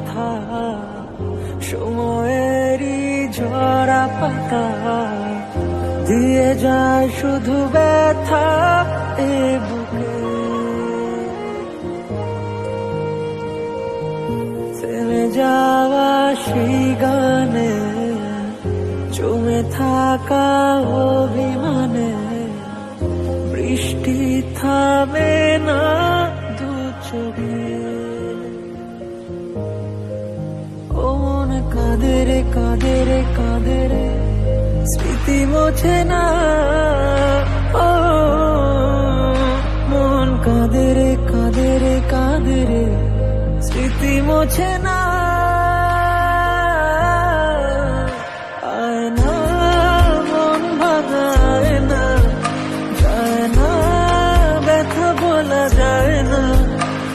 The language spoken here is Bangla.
কথা, সময়েরই ঝরা পাতা দিয়ে যায় শুধু ব্যথা এ বুকে। থেমে যাওয়া সেই গানে জমে থাকা অভিমানে বৃষ্টি থামে না দু চোখে। ও মন কাঁদে রে কাঁদে রে কাঁদে রে, স্মৃতি মোছে না। ও মন কাঁদে রে কাঁদে রে কাঁদে রে, স্মৃতি মোছে না।